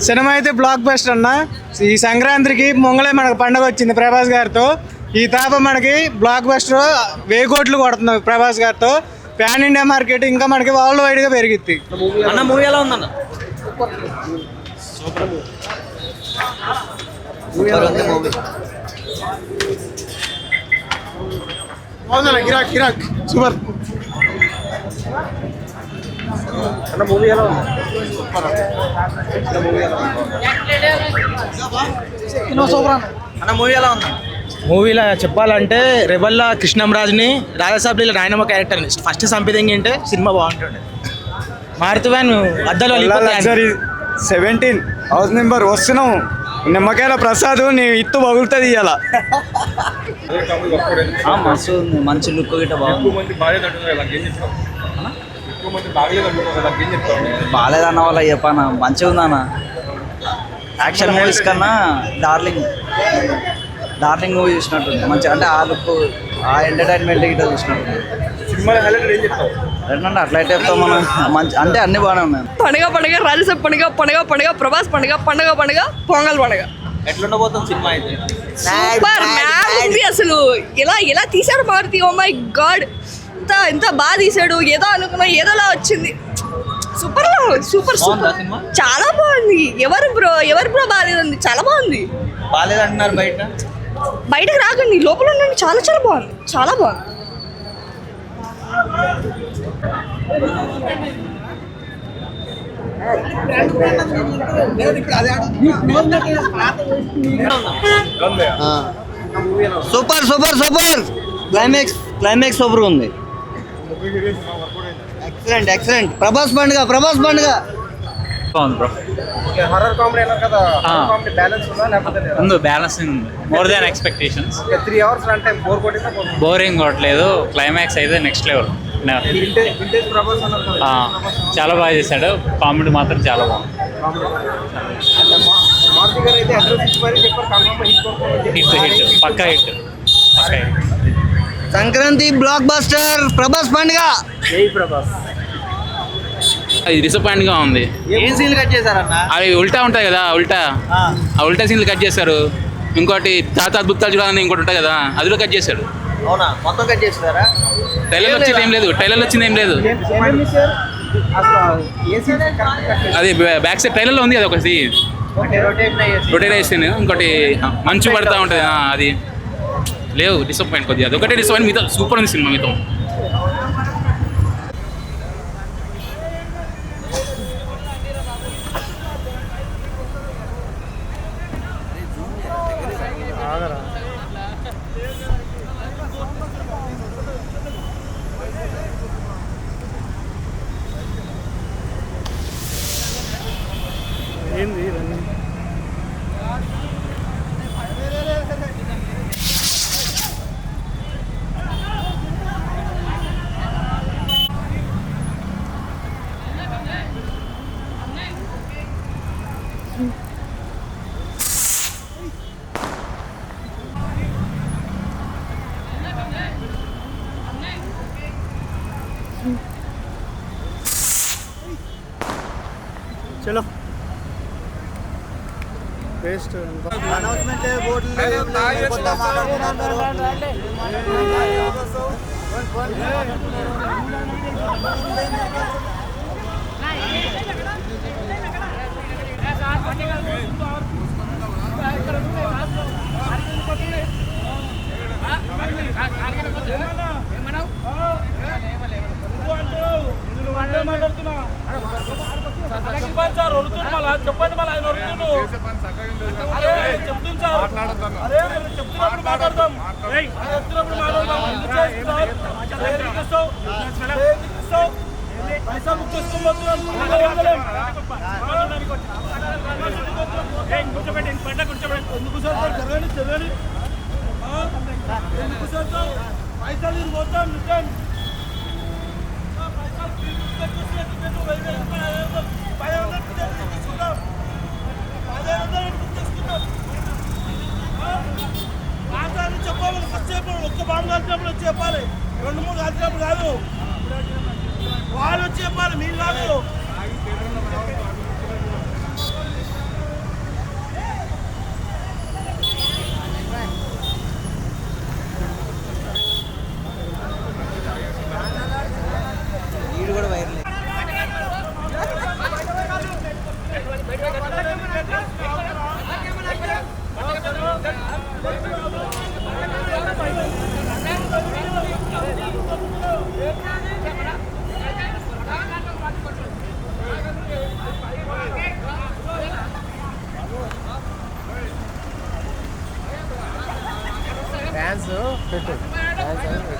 Cinema అయితే block buster అన్న. ఈ సంక్రాంతికి మొంగలే మనకు పండుగ వచ్చింది ప్రభాస్ గారితో. ఈ తాప మనకి బ్లాక్ బస్టర్ 1000 కోట్లు కొడుతుంది ప్రభాస్ గారితో. పాన్ ఇండియా మార్కెట్ ఇంకా మనకి వరల్డ్ వైడ్ గా పెరిగిద్ది. అన్న మూవీ ఎలా ఉందన్న? కిరాక్ కిరాక్ సూపర్ అన్న మూవీ ఎలా ఉంది? అన్న మూవీ ఎలా ఉంది? మూవీలో చెప్పాలంటే రెబల్లా కృష్ణంరాజ్ని రాజసాబ్లీలో నాయనమ్మ క్యారెక్టర్ ఫస్ట్ సంపిదింగ్ అంటే సినిమా బాగుంటుండే. మారుతి వ్యాన్ అద్దలో 17 హౌస్ నెంబర్ వస్తున్నాం. నిమ్మకాయల ప్రసాద్ నీ ఇత్తు పగులుతుంది ఇవాళ. మస్తు ఉంది, మంచి లుక్ గిట్ట బాగుంది. బాగాలేదన్న వాళ్ళ చెప్పానా, మంచిగా ఉందన్న. యాక్షన్ మూవీస్ కన్నా డార్లింగ్ మూవీ చూసినట్టుంది మంచిగా. అంటే ఆ లుక్, ఆ ఎంటర్టైన్మెంట్ గిట్ట చూసినట్టుంది. ఏంటంటే అట్లయితే చెప్తాం మనం. మంచి అంటే అన్ని బాగానే ఉన్నాయి. పండుగ రాజసాబ్ పండుగ ప్రభాస్ పండుగ పొంగల్ పండుగ. ఎట్లుండబోతుంది సినిమా అయితే? సూపర్ మ్యామ్ ఉంది అసలు. ఎలా తీశారు మారుతి, ఓ మై గాడ్, ఎంత బాగా తీసాడు. ఏదో అనుకున్నా ఏదోలా వచ్చింది. సూపర్ సూపర్ సూపర్, చాలా బాగుంది. ఎవరు బ్రో బాగాలేదండి, చాలా బాగుంది. బాగాలేదంటున్నారు బయటకు రాకండి, లోపల ఉండండి. చాలా బాగుంది, చాలా బాగుంది. సూపర్ క్లైమాక్స్ సూపర్ ఉంది. ఎక్సలెంట్. ప్రభాస్ పండుగ ముందు balancing more than expectations. 3 hours అంటే బోరింగ్ కొట్టలేదు. క్లైమాక్స్ అయితే నెక్స్ట్ లెవెల్. చాలా బాగా చేశాడు. కామెడీ మాత్రం చాలా బాగుంది. హిట్ పక్కా hit. Sankranti blockbuster Prabhas పండుగ. అది డిసప్పాయింట్గా ఉంది. ఏం సీన్లు కట్ చేశారన్న? అవి ఉల్టా ఉంటాయి కదా, ఆ ఉల్టా సీన్లు కట్ చేశారు. ఇంకోటి తాత అద్భుతాలు చూడాలని ఇంకోటి ఉంటాయి కదా, అది కూడా కట్ చేశాడు. అవునా, మొత్తం కట్ చేస్తారా? ట్రైలర్ వచ్చింది ఏం లేదు. అది బ్యాక్ సైడ్ ట్రైలర్లో ఉంది. అది ఒక సీన్ రొటేట్ చేసింది. ఇంకోటి మంచు పడతా ఉంటుంది, అది లేవు. డిసప్పాయింట్ కొద్దిగా, అది ఒకటే డిసప్పాయింట్. మీతో సూపర్ ఉంది సినిమా. మీతో చలో బెస్ట్ అనౌన్స్మెంట్ చెప్పండి మళ్ళీ ఆయన చెప్తుంది సార్. అదే చెప్తున్నప్పుడు మాట్లాడతాం. పైసా బుక్ చేసుకోబోతున్నాం. ఎందుకు సార్ చదవండి. ఎందుకు సార్ పైసలు పోతాం రిటర్న్. చెప్పాలి ఒక్క బాంబు కాల్చినప్పుడు వచ్చి చెప్పాలి, 2-3 కాల్చినప్పుడు కాదు. వాళ్ళు వచ్చి చెప్పాలి, మీరు కాదు. డ్యాన్స్ పెట్టు డ్యాన్స్